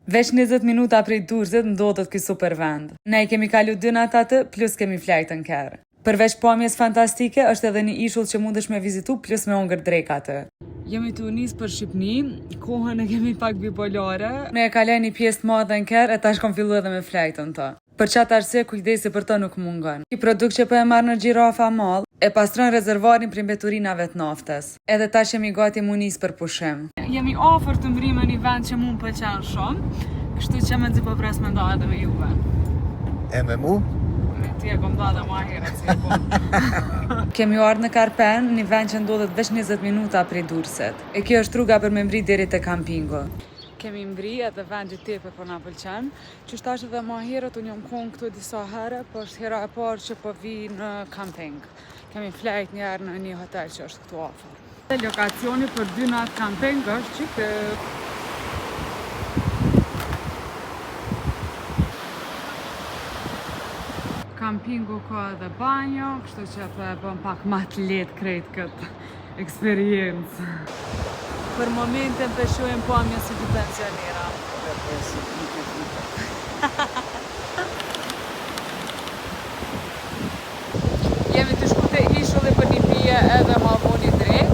Veç 20 minuta prej Durrësit ndodhet ky super vend. Ne i kemi kalu 2 natë atë, plus kemi flajtën kerë. Përveç pamjes fantastike, është edhe një ishull që mundesh me vizitu, plus me ongër drejk atë. Jemi të nisë për Shqipni, kohën e kemi pak bipolare. Ne e kalaj një pjesë të madhe në kerë, e tash kom fillu edhe me flajtën të. Për qatë arsye, kujdesi për të nuk mungon. Ky produkt që po e marr në Gjirafa Mall, e pastron rezervoarin për mbeturinave të naftes. Edhe tash jemi gati mu nisë për pushim. Jemi afër të mbrimë në një vend që mu më pëlqen shumë, kështu që me po pres me nda edhe me juve. E me mu? Ti e kom da dhe ma herët si e po. Kemi ardhur në Karpen, një vend që ndodhet veç 20 minuta prej Durrësit. E kjo është rruga për me mbri deri te kampingu. Kemi mbri edhe vendi tepe po na pëlqen. Që shtash edhe ma herët, unë jam kon këtu disa herë, po është hera e parë që po vi në kamping. Kemi flajt njerë në një hotel që është këtu afër. Lokacioni për 2 natë kamping është që kampingu ka edhe banjo, kështu që po e bëm pak ma të lehtë krejt këtë eksperiencë. Për momentin peshojmë pamje si dy pensionera. Jemi të shku te ishulli për një pije edhe ma voni drejt.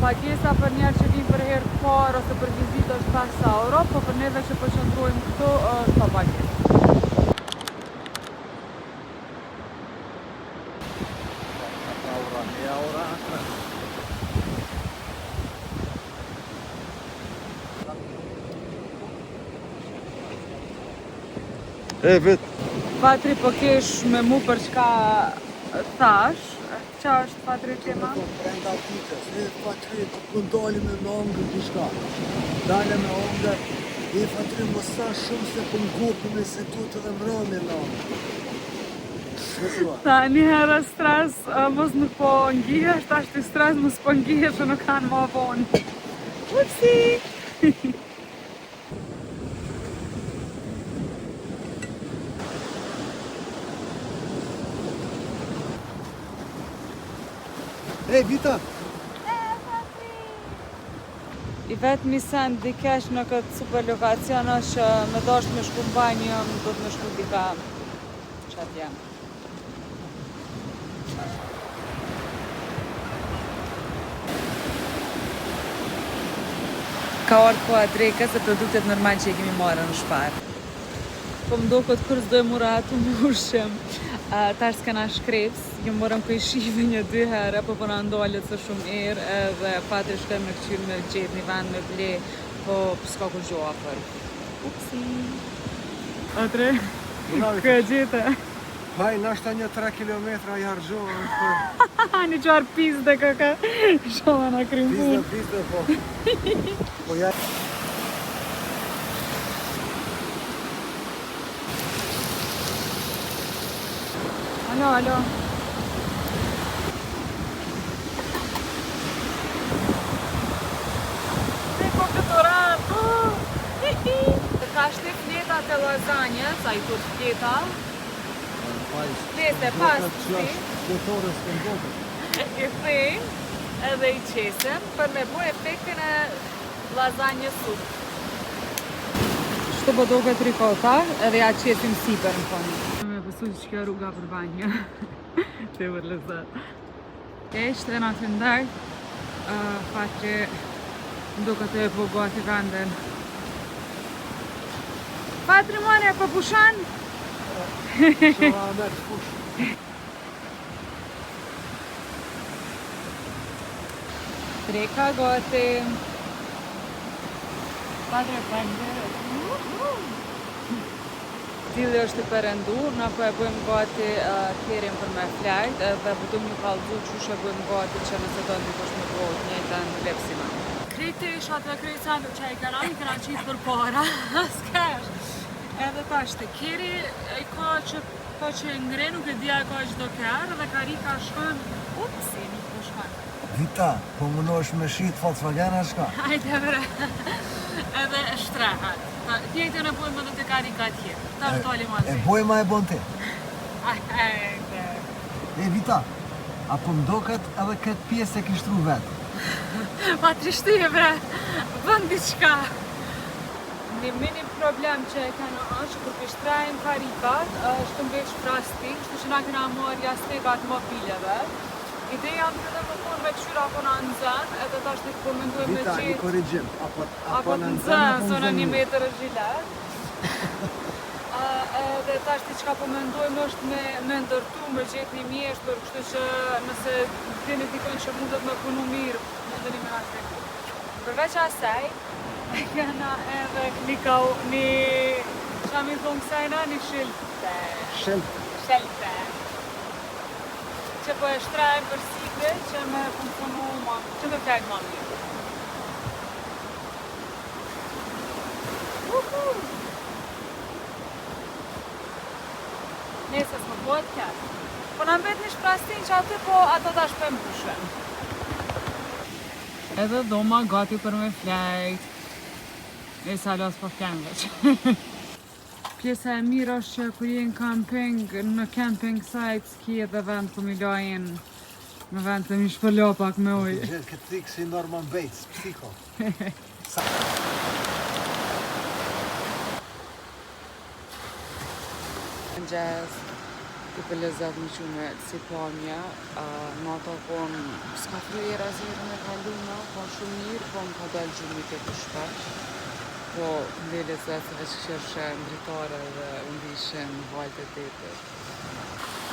Pagesa për njerë që vinë për herë të parë ose për vizitë është 5 euro, po për neve që po qëndrojmë këtu është pa pagesë. E vet. Patri po kesh me mu për çka thash. Qa është Patri tema? Brenda pitës, Patri ku dalim me ongër diçka. Dalem me ongër, Patri mos sa shumë se po ngopim se duhet edhe mbrëmje me ongër. Ta një herë stres, mos nuk po ngihesh, tash ti stres mos po ngihesh që nuk kanë ma vonë. Upsi! Ej, Vita! I vetëmi sen dikesh në këtë super lokacion është që me dasht me shku në banjë, do të me shku dika qatë jam. Ka ardhë koha drekës e produktet normal që i kemi marrë në shparë. Po më do këtë kërës dojë mura atu më ushim. Tash s'kena shkreps, ju morëm këj shive 1-2 herë, po përna ndallet së shumë erë edhe Patri shkëm me këqyrë me gjetë një vend me ble, po s'ka ku gjoha për. Upsi! Atre, këja gjete? Haj, nashta një 3 kilometra i hargjohën për... Një qarë pizde këka, shoha në krymë Pizde, po. Po ja... Alo, alo. Te ko këtoran! Ka shte fletat e lazanjës, a i të fleta. Flete, pas të si. Fletore s'ke ndodhë. I thejnë edhe i qesem për me bu efektin e lazanjës sup. Shtë po do këtë rikota edhe ja qesim siper në fond. Me pësu që kjo rruga për banjë. Te vër lezat. Eshte e nga të ndaj, Patri ndo këtë e po gati venden. Patri mone, po pushan? Shoha me të push. Treka gati. Patri e panjë. Dili është i përëndur, na po e bëjmë gati kerin për me flajt edhe bëtum një kallëzu qush e bëjmë gati që nëse do ndikosh me bëjt njëtën lepsima. Krejti ishat dhe krejt sandu që i këna qitë për para, s'kesh. Edhe tash të keri i ka që po që ngre nuk e dhja e ka qdo kërë dhe karika shkën, upsi, nuk po shkën. Vita, po mënosh me shit Volkswagen shka? Hajde bre, edhe shtrehat. Tjetën e bojmë edhe të karika tjetë. Ta është tali ma zi. E bojma e bon ti? Hajde. E Vita, apo mdoket edhe këtë pjesë e kishtru vetë? Patri shtyje bre, vën diçka. Një mini problem që e kena është, kur pishtrajmë karikat, është mbeq prasti, kështu që na kena marrë jastekat mobileve. Ideja më të më kur me qyra apo në nëzën, edhe ta është po mendoj me Vita, qitë... një korrigjim, Apo të nëzën, së në 1 metër e zhilet. Edhe ta është që ka po mendojmë është me ndërtu, me gjetë një mjeshtër, kështu që nëse dini dikon që mundet me punu mirë, mundeni me aspektu. Përveç asaj, kena edhe klikau një... Qa mi thonë kësajna? Një shilte. Shilte. Që po e shtrajmë për sikre që me funksionu ma, që me flajnë ma mirë. Nese s'më bëhet kërë. Po në mbet një shprastin që aty po ato ta shpem bushen. Edhe dhoma gati për me flajt. E salos po flajnë veç. Pjesa e mirë është që kur jenë camping, në camping site s'ki edhe vend ku mi lajnë në vend të mi shpëllo pak me ujë. Gjithë këtë thikë si Norman Bates, psiko. Mëngjes, ti për lezat një qume si pamja, në ato konë s'ka frujera zirë me kaluna, konë shumë mirë, po më ka dalë gjumi të të shpesh. Po, në lezat se veç këshërshë ndritare dhe ndishen vajtë e detit.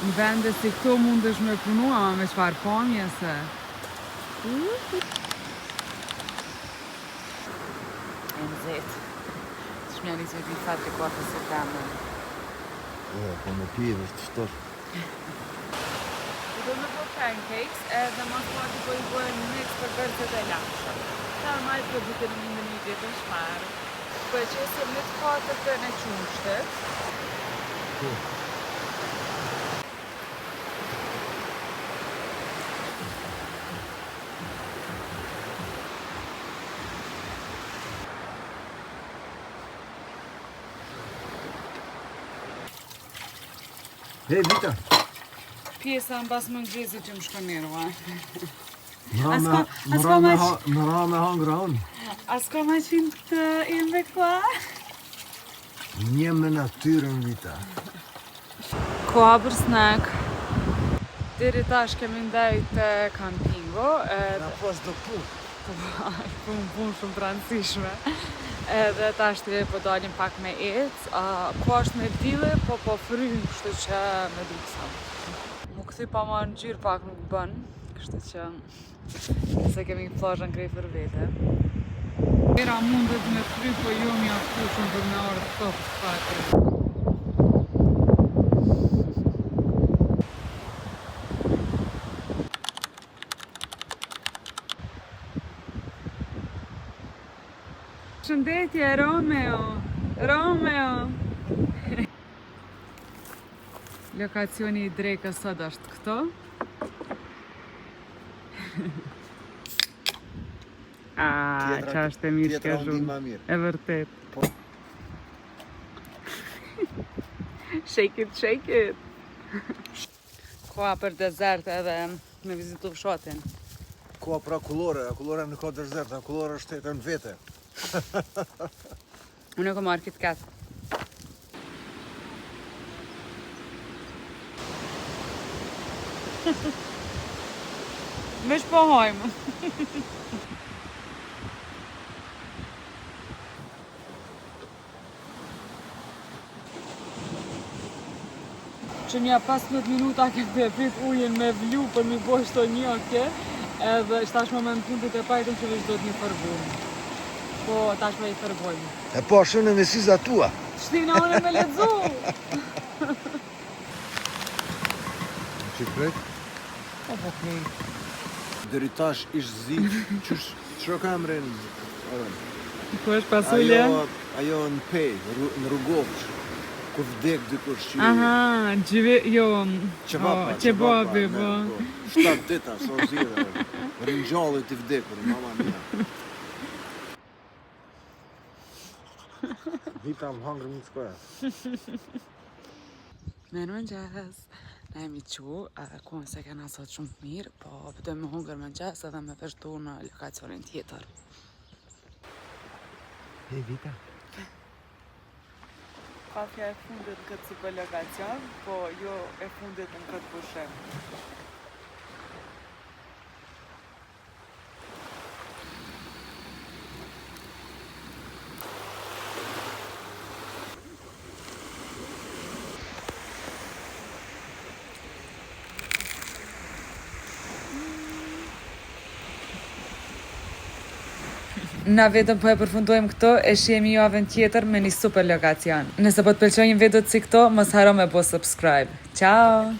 Në vende si këto mundesh me punu, ama me qfar pamje se... E në zetë. Shmja një zhjeti fatri kofë se temen. Po me pijeve është të shtor. Do me po pancakes edhe mas parti po i bojnë mix për bërëzët e lashëm. Normal produkte në mindë një gjithë shmarë. Po e që se më të katër të në qumshtet. Hej, Vita! Pjesa në basë mëngjezi që më shko mirë, Më ra me hangra unë. As ka ma qinë të imbe këa? Një me natyrën, Vita. Koha për snack. Diri tash kemi ndajt të kampingo. Na pas do punë. Po më punë shumë të rëndësishme. Edhe tash të po dalim pak me ecë. Ko është me dile, po frynë, kështu që me dukësa. Mu këthi pa ma në gjyrë pak nuk bën, kështu që se kemi plazhën krej për vete. Era mundet me fry, po jo mi aftu shumë për me orë të topë të fakre. Shëndetje, Romeo! Romeo! Lokacioni i drekës sot është këto. Qa është e mirë shke shumë. E vërtet. Shake it, shake it! Koha për desert edhe me vizitu fshatin. Koha për akullore nuk ka desert, akullore është jetën vete. Unë e ko marrë Kit Kat. Vesh po hajmë. Që një 15 minuta këtë e prit ujën me vlu për mi boj shto njoke, edhe shtash moment fundit e pajtëm që vesh do t'ni fërbumë. Po, tash me i fërbojmë. E po, shënë me siza tua. Shtina unë me ledzu! Që krejt? Po, po, krej. Deri tash ish zi, që ka emrin? Ku është pasulja? Ajo në pej, në rrugovç, ku vdek dikush që... Aha, jo... Qebabi, po. 7 dita, so zire, rinjallit i vdekur, mama mia. Vita më hangër një të skoja. Merë mëngjes. Ne jemi qu, ku se kena sot shumë mirë, po pëtoj me hungër mëngjes edhe me vazhdu në lokacionin tjetër. Hej, Vita. Kafja e fundit në këtë super lokacion, po jo e fundit në këtë pushim. Na vetëm po e përfundojmë këto, e shihemi javën tjetër me një super lokacion. Nëse po të pëlqojnë videot si këto, mos haro me bo subscribe. Ciao!